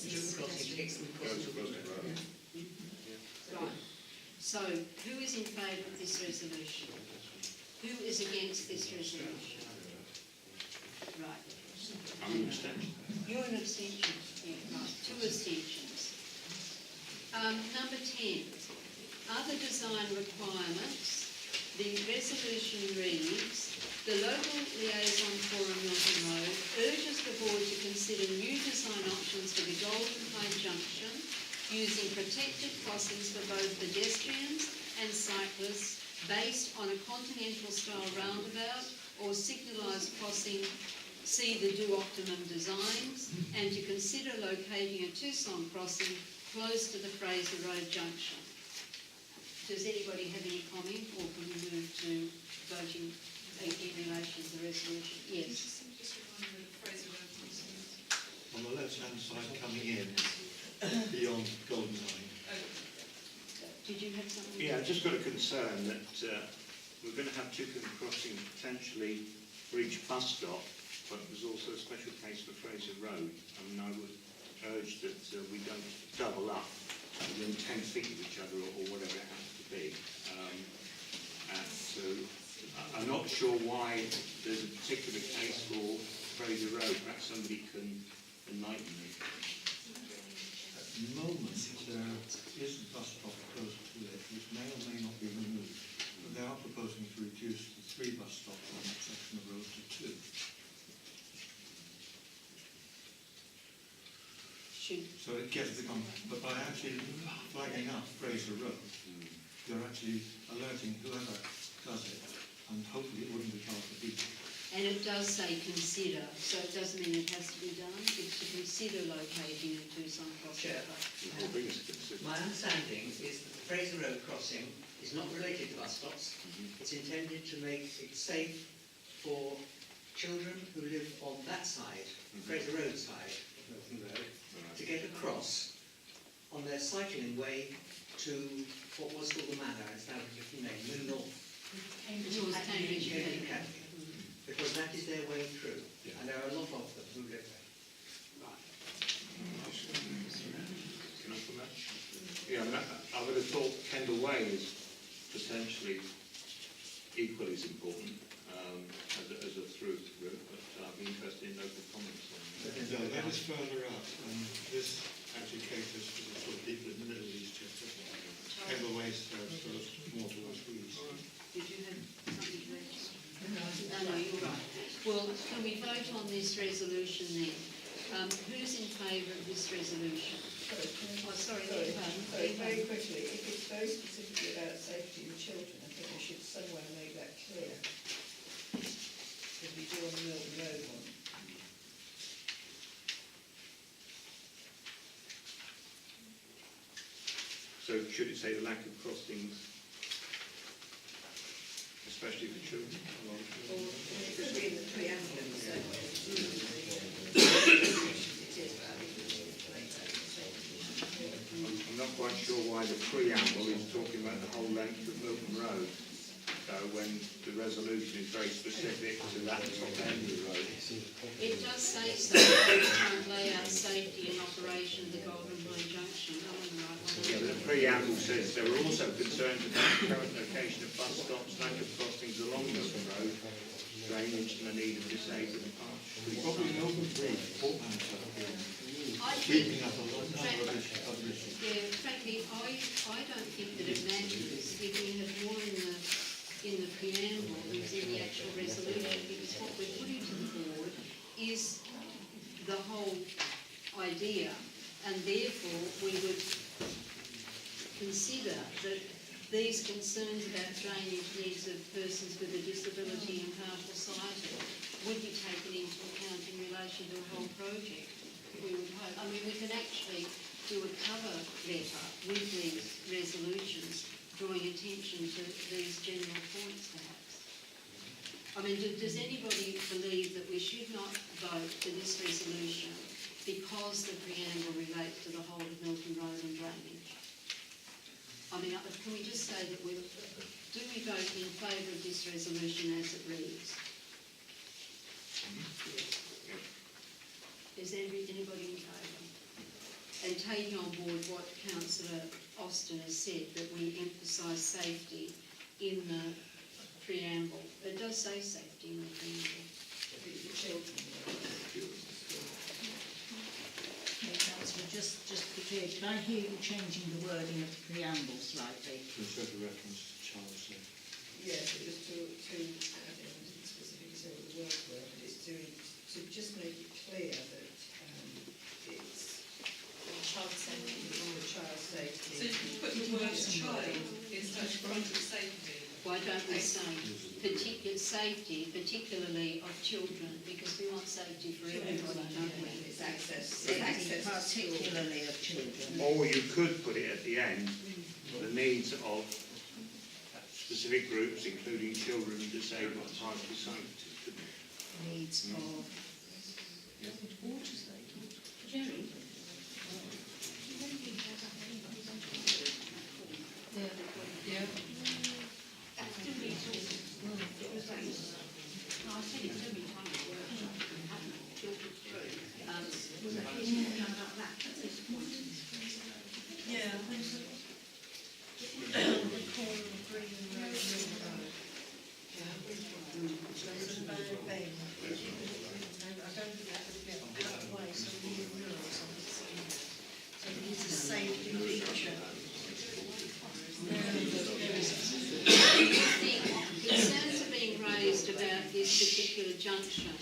Children crossing takes them across the road. Right. So, who is in favour of this resolution? Who is against this resolution? Right. I'm an abstention. You're an abstention. Yeah, right. 2 abstentions. Number 10. Other design requirements. The resolution reads, the local liaison forum Milton Road urges the board to consider new design options for the Golden High Junction using protected crossings for both pedestrians and cyclists based on a continental-style roundabout or signalised crossing, see the Do Optimum designs, and to consider locating a Tucson crossing close to the Fraser Road junction. Does anybody have any comment, or can we move to voting in relation to the resolution? Yes. Just remind me of the Fraser Road crossing. On the left-hand side coming in, beyond Golden Line. Did you have something? Yeah, I've just got a concern that we're going to have two crossings potentially for each bus stop, but there's also a special case for Fraser Road. I mean, I would urge that we don't double up within 10 feet of each other or whatever it has to be. So I'm not sure why there's a particular case for Fraser Road. Perhaps somebody can enlighten me. At the moment, there is a bus stop close to it, which may or may not be removed. But they are proposing to reduce the 3 bus stops on that section of road to 2. So it gets become, but by actually flagging up Fraser Road, you're actually alerting whoever does it, and hopefully it wouldn't be hard for people. And it does say consider, so it doesn't mean it has to be done. It's to consider locating a Tucson crossing. Chair, my understanding is that the Fraser Road crossing is not related to bus stops. It's intended to make it safe for children who live on that side, Fraser Road side of Milton Road, to get across on their cycling way to what was called the Manor. It's now a different name, the North. Cambridge Academy. Because that is their way through, and there are a lot of them who live there. Yeah, I mean, I would have thought Kendall Way is potentially equally as important as a through route, but I'd be interested in local comments on that. No, that is further up, and this actually caters to the sort of people in the Middle East. Kendall Way serves more towards the east. Did you have something to add? No, you're right. Well, can we vote on this resolution then? Who's in favour of this resolution? Sorry, very quickly, if it's very specifically about safety of children, I think we should somewhere make that clear. As we do on the Milton Road one. So should it say the lack of crossings, especially for children? Or it could be in the preamble in the same way. I'm not quite sure why the preamble is talking about the whole length of Milton Road, when the resolution is very specific to that top end of the road. It does say so. Current layout, safety and operation of the Golden High Junction. Yeah, but the preamble says there were also concerns about the current location of bus stops, lack of crossings along Milton Road, drainage and the need of disabled paths. Probably an open brief, Frankly, keeping up a lot of other issues. yeah, frankly, I don't think that it matters if we have more in the preamble than in the actual resolution, because what we're putting to the board is the whole idea, and therefore we would consider that these concerns about drainage needs of persons with a disability and partial sighted would be taken into account in relation to the whole project. We would hope. I mean, we can actually do a cover letter with these resolutions, drawing attention to these general points, perhaps. I mean, does anybody believe that we should not vote for this resolution because the preamble relates to the whole of Milton Road and drainage? I mean, can we just say that do we vote in favour of this resolution as it reads? Is there anybody in favour? and taking on board what Councillor Austin has said, that we emphasise safety in the preamble. It does say safety in the preamble. The children. Okay, Councillor, just to be clear, did I hear you changing the wording of the preamble slightly? To insert a reference to child safety. Yes, it was to add in specifically say what the words were, but it's to just make it clear that it's Child safety. all the child safety. So you can put the word child instead of front of safety. Why don't we say particular safety, particularly of children, because we want safety for everybody, don't we? It's access Safety to school. particularly of children. Or you could put it at the end, the needs of specific groups, including children, disabled, type of safety. Needs of... Jerry? Yeah. Yeah. Safety feature. Concerns are being raised about this particular junction,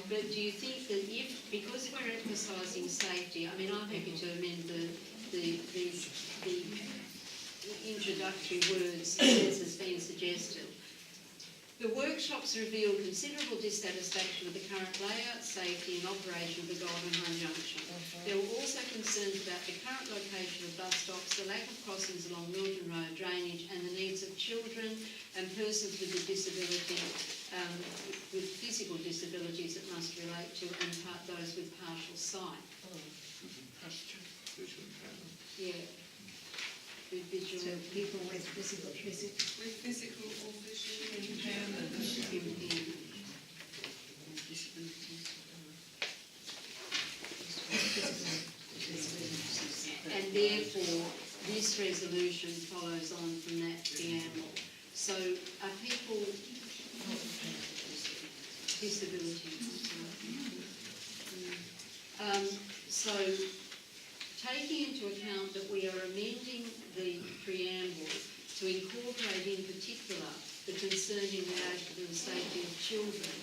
but do you think that if, because we're emphasising safety, I mean, I'm happy to amend the introductory words as has been suggested. The workshops revealed considerable dissatisfaction with the current layout, safety and operation of the Golden Home Junction. There were also concerns about the current location of bus stops, the lack of crossings along Milton Road, drainage and the needs of children and persons with a disability, with physical disabilities that must relate to, and those with partial sight. Yeah. With visual So people with physical With physical or visual impairment. impairment. And therefore, this resolution follows on from that preamble. So are people disabilities? So taking into account that we are amending the preamble to incorporate in particular the concern in relation to the safety of children,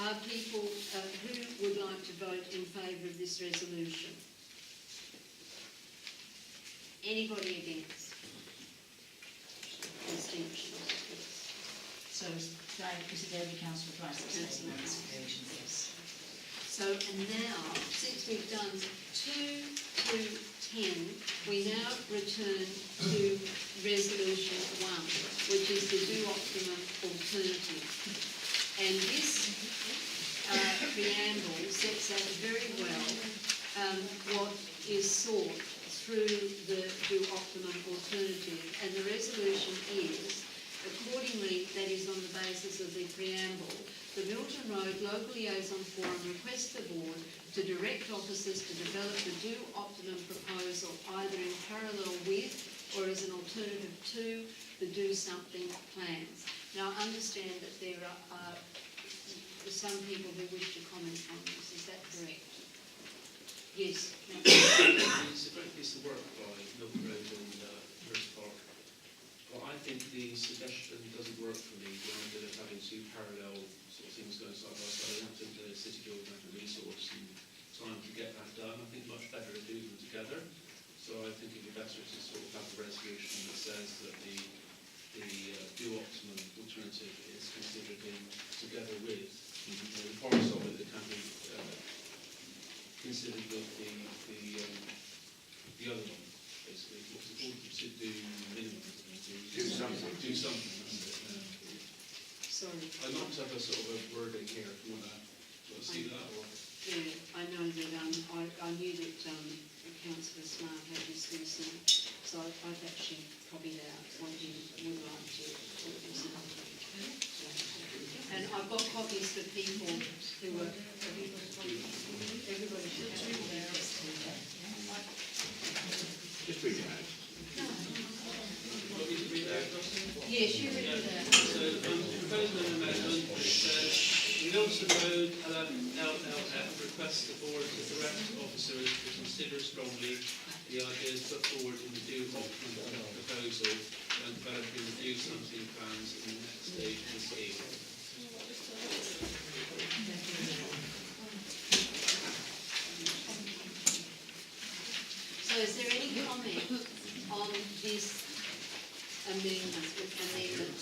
are people who would like to vote in favour of this resolution? Anybody against? Abstentions? So is it only Councillor Price that's taking that situation? Yes. So, and now, since we've done 2 to 10, we now return to resolution 1, which is the do optimum alternative. And this preamble sets out very well what is sought through the do optimum alternative. And the resolution is, accordingly, that is on the basis of the preamble, the Milton Road Local Liaison Forum requests the Board to direct officers to develop the do optimum proposal either in parallel with or as an alternative to the do something plans. Now, I understand that there are some people who wish to comment on this. Is that correct? Yes. It's a great piece of work by Milton Road and Hurst Park. Well, I think the suggestion doesn't work for me when I did it having 2 parallel sort of things going side by side. I don't think the city build have the resource and time to get that done. I think much better to do them together. So I think it'd be better to sort of have a resolution that says that the do optimum alternative is considered in together with the parts of it that can be considered with the other one, basically. What's it called? To do minimum. Do something. Do something, that's it. Sorry. I'd like to have a sort of a wording here if you want to see that. Or... Yeah, I know that I knew that Councillor Smart had this concern, so I've actually copied out what you would like to put this in. And I've got copies for people who are, everybody should have them there. therefore to direct officers to consider strongly the ideas put forward in the due optimum proposal when developing the due something plans in the next stage of the scheme. So is there any comment on this amendment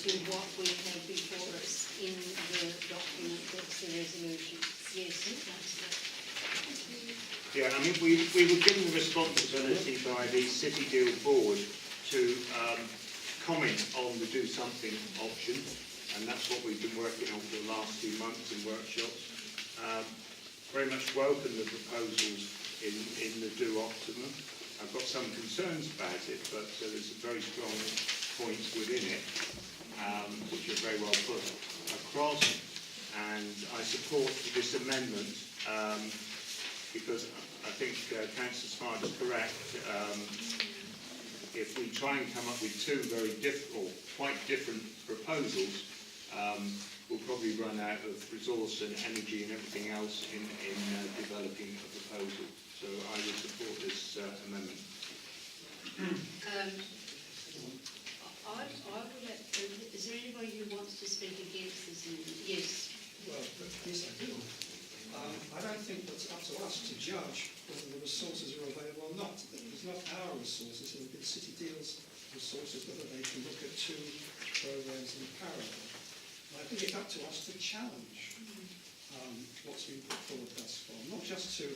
to what we have before us in the document that's the resolution? Yes, Councillor. Yeah, I mean, we were given the responsibility by the City Deal Board to comment on the do something option, and that's what we've been working on for the last few months in workshops. Very much welcome the proposals in the do optimum. I've got some concerns about it, but there's some very strong points within it, which are very well put across, and I support this amendment because I think Councillor Smart is correct. If we try and come up with two very different, or quite different proposals, we'll probably run out of resource and energy and everything else in developing a proposal. So I would support this amendment. I would like, is there anybody who wants to speak against this amendment? Yes. Well, yes, I do. I don't think that's up to us to judge whether the resources are available or not. It's not our resources, it would be City Deal's resources, whether they can look at two programs in parallel. And I think it's up to us to challenge what's been put forward thus far, not just to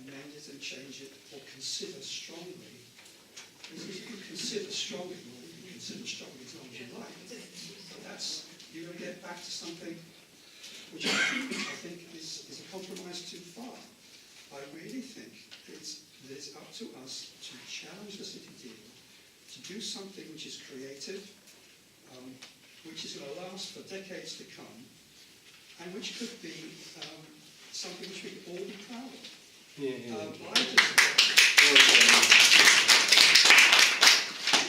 amend it and change it or consider strongly. If you consider strongly, well, you can consider strongly as long as you like. But that's, you're going to get back to something which I think is a compromise too far. I really think it's up to us to challenge the City Deal, to do something which is creative, which is going to last for decades to come, and which could be something which we could all be proud of.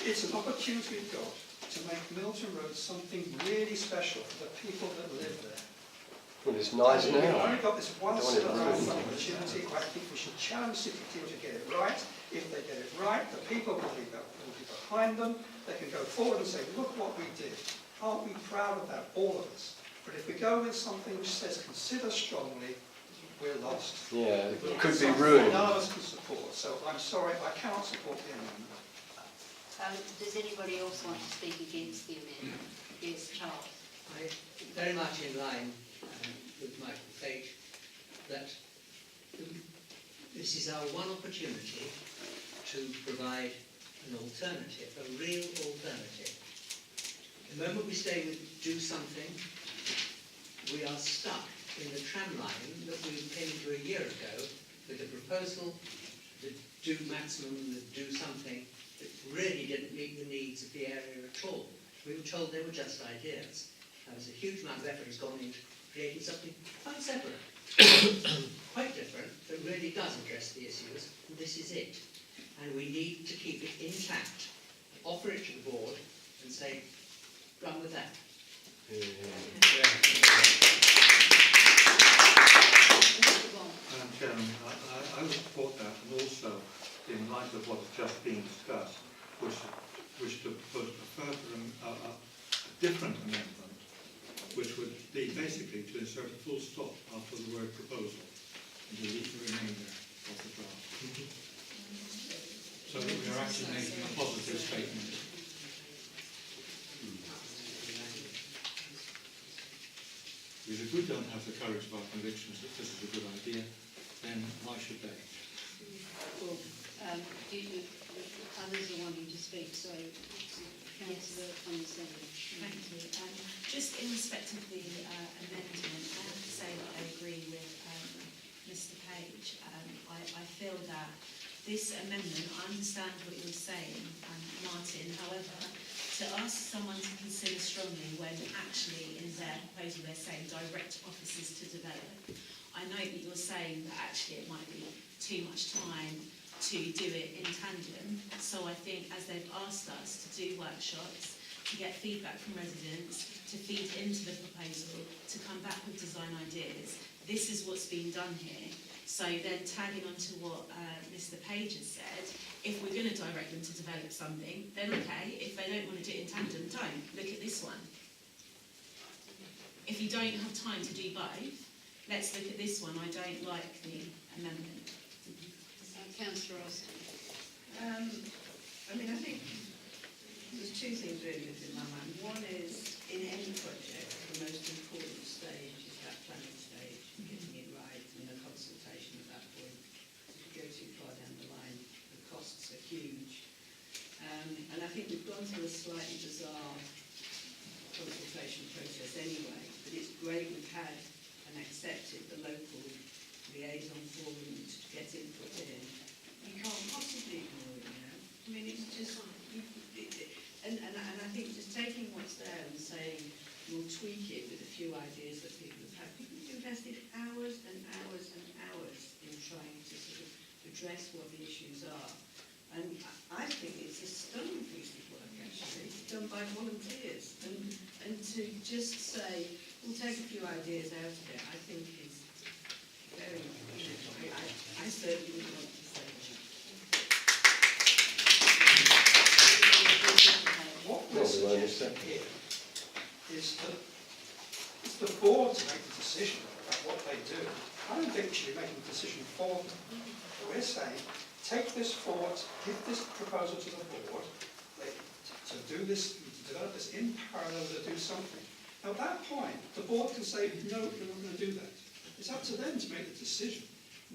It's an opportunity we've got to make Milton Road something really special for the people that live there. Well, it's nice now. We've only got this one opportunity. I think we should challenge City Deal to get it right. If they get it right, the people will be behind them. They can go forward and say, look what we did. Aren't we proud of that, all of us? But if we go with something which says consider strongly, we're lost. Yeah, it could be ruined. None of us can support. So I'm sorry, I cannot support the amendment. Does anybody else want to speak against the amendment? Yes, Charles. I very much in line with Michael Page that this is our one opportunity to provide an alternative, a real alternative. The moment we stay with do something, we are stuck in the tram line that we came to a year ago with a proposal, the do maximum, the do something, that really didn't meet the needs of the area at all. We were told they were just ideas. There was a huge amount of effort has gone into creating something quite separate, quite different, that really does address the issues, and this is it. And we need to keep it intact, offer it to the board, and say, run with that. Madam Chairman, I would support that, and also, in light of what has just been discussed, wish to propose a further, a different amendment, which would be basically to insert a full stop after the word proposal and delete the remainder of the draft. So that we are actually making a positive statement. Because if we don't have the courage of our convictions that this is a good idea, then why should they? Well, others are wanting to speak, so Councillor Understanding. Thank you. Just in respect of the amendment, I have to say that I agree with Mr. Page. I feel that this amendment, I understand what you're saying, Martin, however, to ask someone to consider strongly when actually in their proposal they're saying direct officers to develop. I know that you're saying that actually it might be too much time to do it in tandem, so I think as they've asked us to do workshops, to get feedback from residents, to feed into the proposal, to come back with design ideas, this is what's being done here. So then tagging on to what Mr. Page has said, if we're going to direct them to develop something, then okay. If they don't want to do it in tandem, don't. Look at this one. If you don't have time to do both, let's look at this one. I don't like the amendment. Councillor Austin. I mean, I think there's two things really that's in my mind. One is, in any project, the most important stage is that planning stage, getting it right, and the consultation at that point. If you go too far down the line, the costs are huge. And I think we've gone through a slightly bizarre consultation process anyway, but it's great we've had and accepted the local liaison forum to get input in. You can't possibly ignore it now. I mean, it's just, and I think just taking what's there and saying we'll tweak it with a few ideas that people have had. People have invested hours and hours and hours in trying to sort of address what the issues are. And I think it's a stunning piece of work, actually. It's done by volunteers. And to just say, we'll take a few ideas out of it, I think is very, I certainly would want to say that. What we're suggesting here is that it's the board to make the decision about what they do. I don't think we should be making the decision for them. We're saying, take this forward, give this proposal to the board, to do this, to develop this in parallel, to do something. Now at that point, the board can say, no, we're not going to do that. It's up to them to make the decision.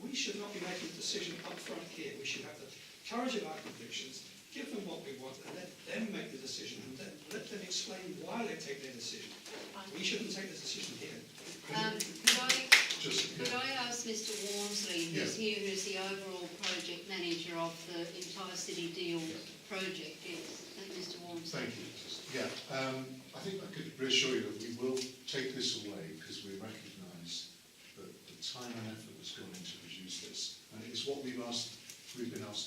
We should not be making the decision up front here. We should have the courage of our convictions, give them what we want, and let them make the decision, and then let them explain why they take their decision. We shouldn't take the decision here. Could I ask Mr. Walmsley, who's here, who's the overall project manager of the entire City Deal project? Yes, Mr. Walmsley. Thank you. Yeah, I think I could reassure you that we will take this away because we recognise that the time and effort that's gone into produce this, and it's what we've been asked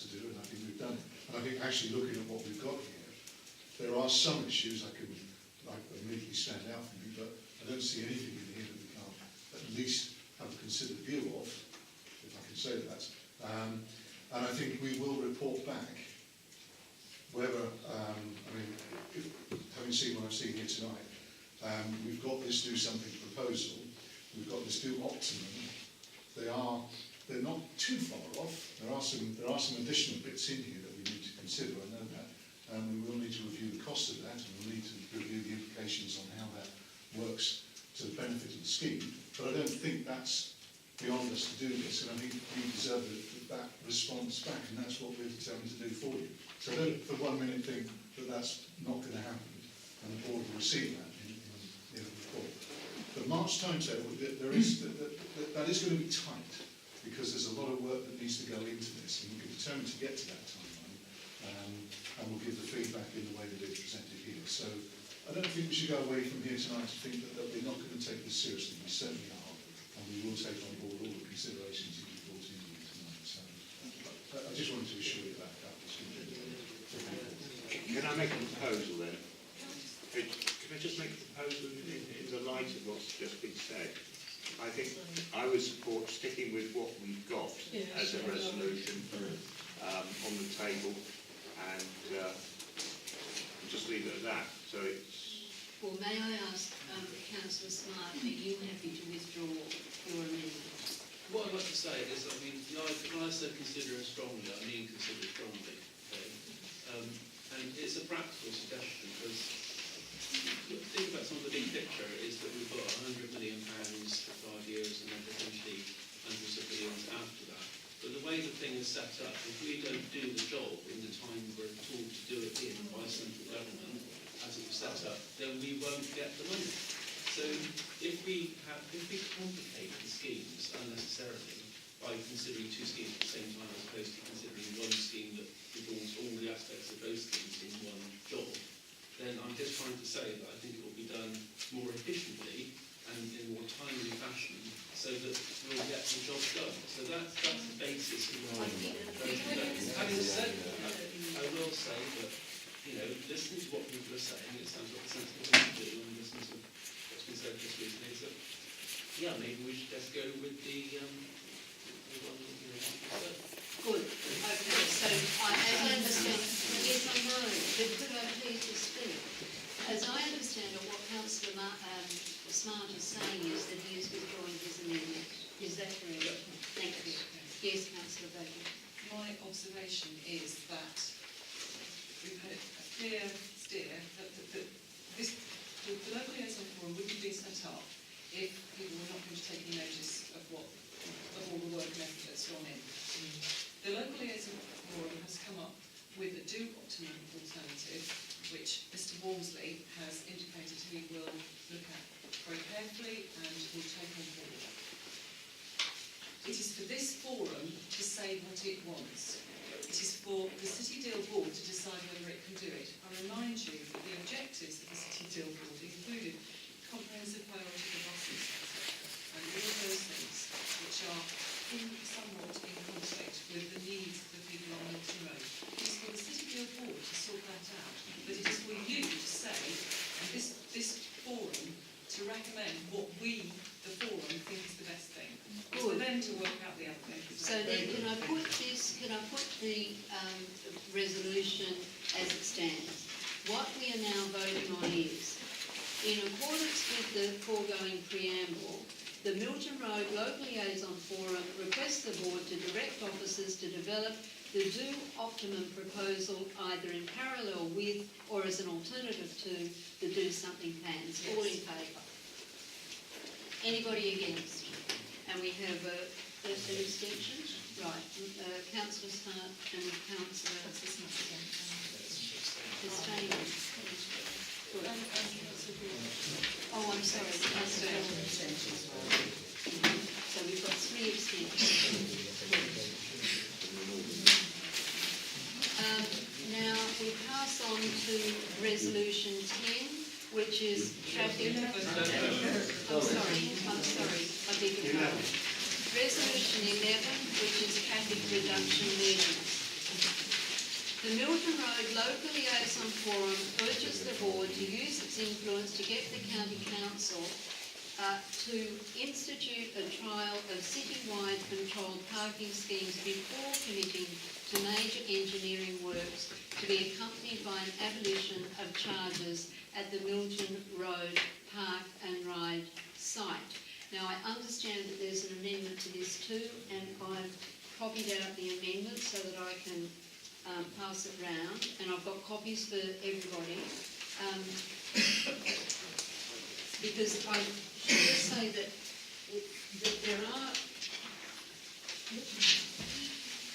to do, and I think we've done it. And I think actually looking at what we've got here, there are some issues I can immediately stand out from you, but I don't see anything in here that we can't at least have a considered view of, if I can say that. And I think we will report back whether, I mean, having seen what I've seen here tonight, we've got this do something proposal, we've got this do optimum. They're not too far off. There are some additional bits in here that we need to consider, I know that. We will need to review the cost of that, and we'll need to review the implications on how that works to the benefit of the scheme. But I don't think that's beyond us to do this, and I think you deserve that response back, and that's what we're determined to do for you. So I don't for 1 minute think that that's not going to happen, and the board will receive that in the report. The March timetable, that is going to be tight, because there's a lot of work that needs to go into this, and we're determined to get to that timeline, and we'll give the feedback in the way that it's presented here. So I don't think we should go away from here tonight to think that we're not going to take this seriously. We certainly are, and we will take on board all the considerations that you've brought in here tonight. So I just wanted to assure you that was going to be Can I make a proposal then? Can I just make a proposal in the light of what's just been said? I think I would support sticking with what we've got as a resolution on the table, and just leave it at that. So it's. Well, may I ask Councillor Smart, are you happy to withdraw your amendment? What I'd like to say is, I mean, when I say consider it strongly, I mean consider it strongly. Okay? And it's a practical suggestion, because think about some of the big picture is that we've got £100 million for 5 years, and then potentially hundreds of millions after that. But the way the thing is set up, if we don't do the job in the time we're told to do it in by central government, as it was set up, then we won't get the money. So if we complicate the schemes unnecessarily by considering two schemes at the same time as opposed to considering one scheme that involves all the aspects of both schemes in one job, then I'm just trying to say that I think it will be done more efficiently and in a more timely fashion, so that we'll get the job done. So that's the basis of my having said that, I will say that, you know, listening to what people are saying, it sounds like a sensible thing to do, and listening to what's been said just recently, is that, yeah, maybe we should just go with the everyone, you know, so Good, okay, so I, as I understand, yes, I know, but could I please just speak? As I understand it, what Councillor Smart is saying is that he is withdrawing his amendment. Is that correct? Thank you. Yes, Councillor Baker. My observation is that we've had a clear steer that the local liaison forum wouldn't be set up if people were not going to take any notice of all the work and effort that's gone in. The local liaison forum has come up with a do optimum alternative, which Mr. Walmsley has indicated he will look at very carefully and will take on board. It is for this forum to say what it wants. It is for the City Deal Board to decide whether it can do it. I remind you that the objectives of the City Deal Board included comprehensive priority for buses, etc., and all of those things which are somewhat in conflict with the needs of the people on Milton Road. It is for the City Deal Board to sort that out, but it is for you to say, and this forum, to recommend what we, the forum, think is the best thing. It's for them to work out the other things. So then, can I put the resolution as it stands? What we are now voting on is, in accordance with the foregoing preamble, the Milton Road Local Liaison Forum requests the Board to direct officers to develop the Do Optimum proposal either in parallel with or as an alternative to the Do Something plans. Yes. All in favour? Anybody against? And we have an abstention? Right. Councillor Smart and Councillor abstaining. Good. Oh, I'm sorry. So we've got 3 abstentions. Now we pass on to resolution 10, which is traffic. I'm sorry. I beg your pardon. Resolution 11, which is traffic reduction measures. The Milton Road Local Liaison Forum urges the Board to use its influence to get the County Council to institute a trial of citywide controlled parking schemes before committing to major engineering works to be accompanied by an abolition of charges at the Milton Road Park and Ride site. Now I understand that there's an amendment to this too, and I've copied out the amendment so that I can pass it round, and I've got copies for everybody. Because I should just say that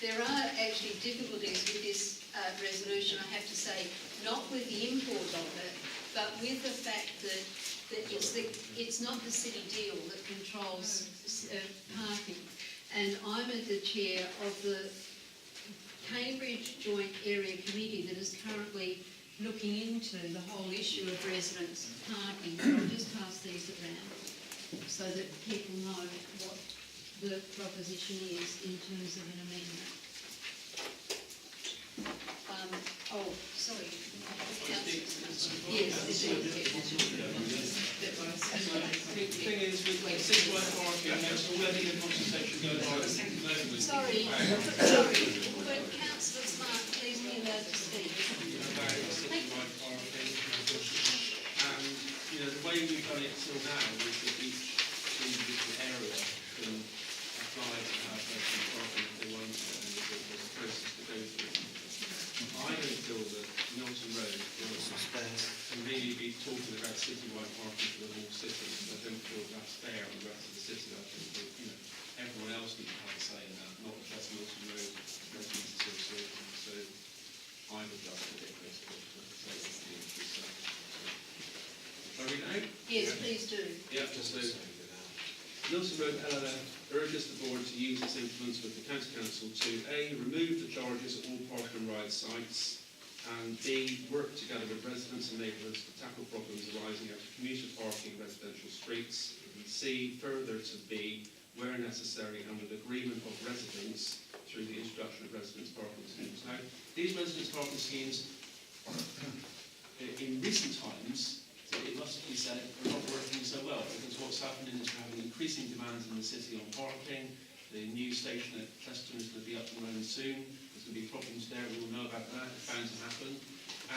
there are actually difficulties with this resolution, I have to say, not with the import of it, but with the fact that it's not the city deal that controls parking. And I'm the chair of the Cambridge Joint Area Committee that is currently looking into the whole issue of residents parking. I'll just pass these around so that people know what the proposition is in terms of an amendment. Sorry. Yes, this is. The thing is, with citywide parking, there's already a consultation going on at the moment. Sorry, but Councillor Smart, please be allowed to speak. About citywide parking, and the way we've done it till now is that each individual area can apply to have some parking if they want to, and there's a process to go through. I don't feel that Milton Road can really be talking about citywide parking for the whole city. I don't feel that's fair on the rest of the city. I think that everyone else needs to have a say in that, not just Milton Road Residents Association. So I would love to get this to say what's the increase. Shall we now? Yes, please do. Yeah, so Milton Road LLF urges the Board to use its influence with the County Council to A. remove the charges at all park and ride sites, and B. work together with residents and neighbours to tackle problems arising out of commuter parking in residential streets, and C. further to B. where necessary and with agreement of residents through the introduction of residents parking schemes. Now, these residents parking schemes in recent times, it must be said, are not working so well, because what's happening is we're having increasing demands in the city on parking. The new station at Preston is going to be up and running soon. There's going to be problems there. We all know about that. It's bound to happen.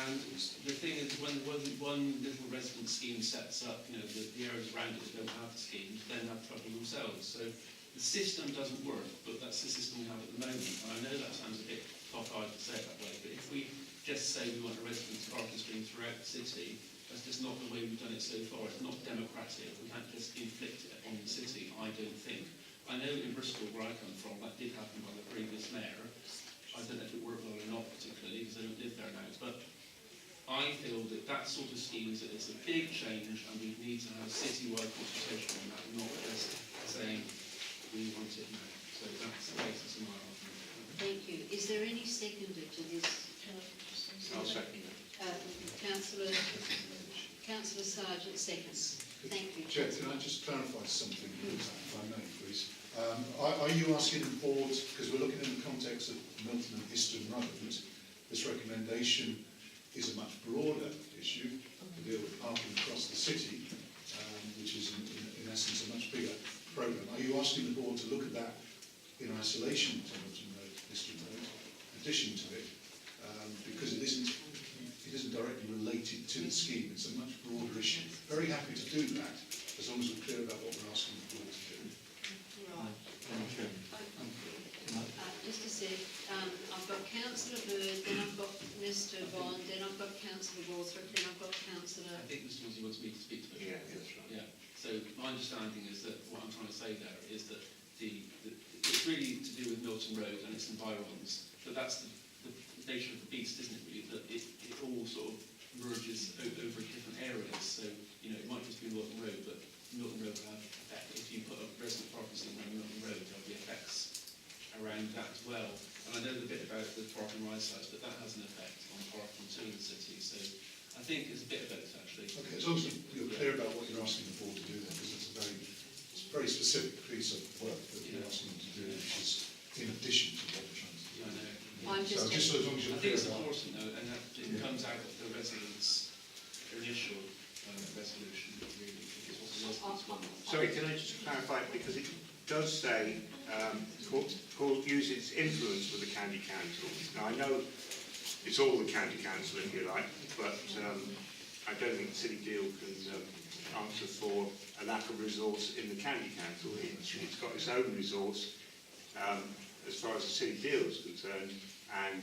And the thing is, when one little resident scheme sets up, you know, the areas around it that don't have the schemes then have trouble themselves. So the system doesn't work, but that's the system we have at the moment. And I know that sounds a bit cock-eyed to say it that way, but if we just say we want a residents parking scheme throughout the city, that's just not the way we've done it so far. It's not democratic. We can't just inflict it on the city, I don't think. I know in Bristol, where I come from, that did happen by the previous mayor. I don't know if it worked well or not particularly, because I don't live there now, but I feel that that sort of scheme is a big change, and we need to have citywide consultation on that, not just saying we want it now. So that's the basis of my argument. Thank you. Is there any seconder to this? I'll second it. Councillor Sargent seconds. Thank you. Chair, can I just clarify something, if I may, please? Are you asking the board, because we're looking in the context of Milton and Histon Road, this recommendation is a much broader issue to deal with parking across the city, which is in essence a much bigger programme. Are you asking the board to look at that in isolation to Milton Road, Histon Road, in addition to it, because it isn't directly related to the scheme, it's a much broader issue. Very happy to do that, as long as we're clear about what we're asking the board to do. Right. Just a sec. I've got Councillor Bird, then I've got Mr. Bond, then I've got Councillor Walthrop, then I've got Councillor... I think Mr. Wilson wants me to speak to it. Yeah, that's right. Yeah. So my understanding is that what I'm trying to say there is that it's really to do with Milton Road and its environs, but that's the nature of the beast, isn't it, really, that it all sort of merges over different areas. So, you know, it might just be Milton Road, but Milton Road will have effect. If you put a resident parking scheme around Milton Road, there'll be effects around that as well. And I know the bit about the parking rise sites, but that has an effect on parking too in the city. So I think it's a bit of both, actually. Okay, as long as you're clear about what you're asking the board to do then, because it's a very specific piece of work that you're asking them to do, which is in addition to what we're trying to do. Yeah, I know. I'm So just as long as I you're think clear it's about important though, and that it comes out of the residents' initial resolution, really, because what the residents want. Sorry, can I just clarify, because it does say use its influence with the county council. Now I know it's all the county council if you like, but I don't think City Deal can answer for a lack of resource in the county council. It's got its own resource as far as the City Deal is concerned, and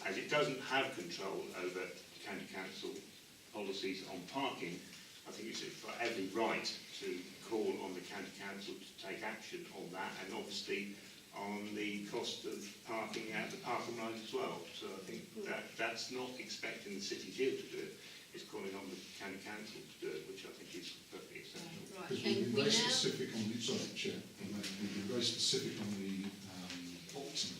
as it doesn't have control over county council policies on parking, I think it's got every right to call on the county council to take action on that, and obviously on the cost of parking at the parking line as well. So I think that's not expecting the City Deal to do it, it's calling on the county council to do it, which I think is perfectly acceptable. Right. Because we've been very specific on the, sorry, Chair, we've been very specific on the option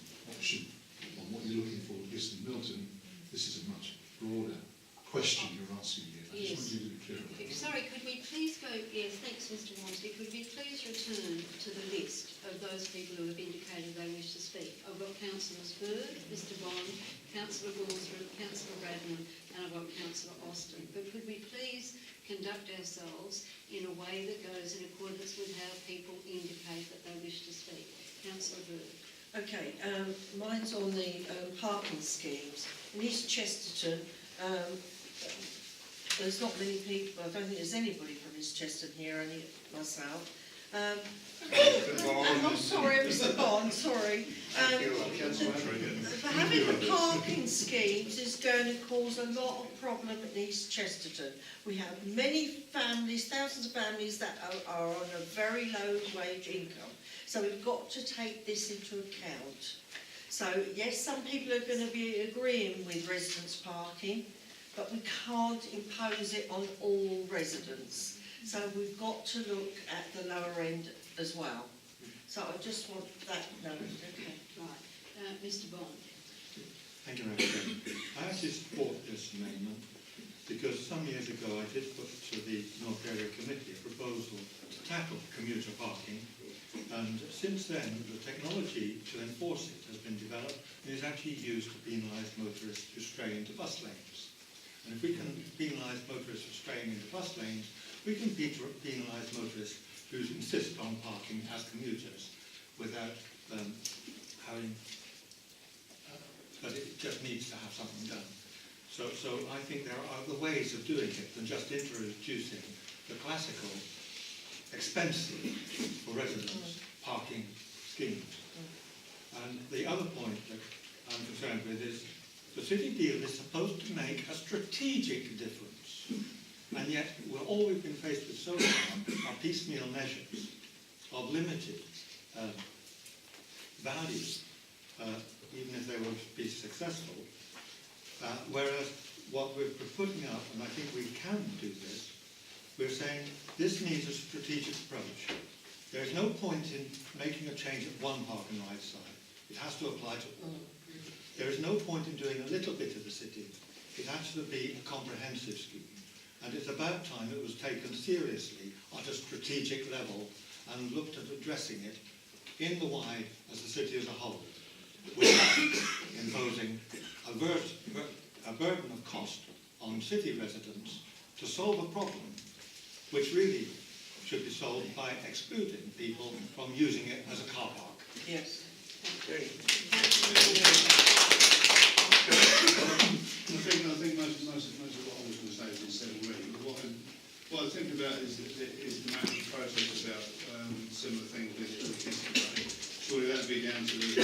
on what you're looking for with Histon Milton. This is a much broader question you're asking here. I just want you to be clear about that. Sorry, could we please go, yes, thanks Mr. Wamsley, could we please return to the list of those people who have indicated they wish to speak? I've got Councillors Bird, Mr. Bond, Councillor Walthrop, Councillor Bradman, and I've got Councillor Austin. But could we please conduct ourselves in a way that goes in accordance with how people indicate that they wish to speak? Councillor Bird. Okay, mine's on the parking schemes. In East Chesterton, there's not many people, I don't think there's anybody from East Chesterton here, only myself. I'm sorry, Mr. Bond, sorry. Having the parking schemes is going to cause a lot of problem in East Chesterton. We have many families, thousands of families that are on a very low wage income. So we've got to take this into account. So yes, some people are going to be agreeing with residents parking, but we can't impose it on all residents. So we've got to look at the lower end as well. So I just want that noted. Okay. Right. Mr. Bond. Thank you, Madam Chair. I actually support this amendment because some years ago I did put to the North Area Committee a proposal to tackle commuter parking, and since then the technology to enforce it has been developed and is actually used to penalise motorists who stray into bus lanes. And if we can penalise motorists for straying into bus lanes, we can penalise motorists who insist on parking as commuters. without having, that it just needs to have something done. So I think there are other ways of doing it than just introducing the classical, expensive for residents parking schemes. And the other point that I'm concerned with is the city deal is supposed to make a strategic difference. And yet, all we've been faced with so far are piecemeal measures of limited value, even if they will be successful. Whereas what we're putting up, and I think we can do this, we're saying this needs a strategic approach. There is no point in making a change at one park and ride site. It has to apply to all. There is no point in doing a little bit of the city. It has to be a comprehensive scheme. And it's about time it was taken seriously at a strategic level and looked at addressing it in the wide as the city as a whole, without imposing a burden of cost on city residents to solve a problem which really should be solved by excluding people from using it as a car park. Yes. Great. I think most of what I was going to say has been said already. But what I think about is the matter process about similar things with surely that would be down to the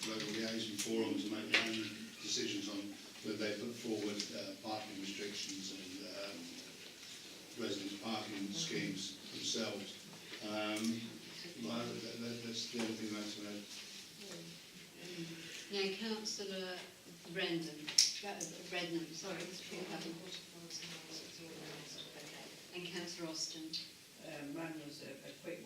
local liaison forum to make their own decisions on whether they put forward parking restrictions and resident parking schemes themselves. That's the only thing that's about. Now, Councillor Brendan, sorry, and Councillor Austin. Mine was a quick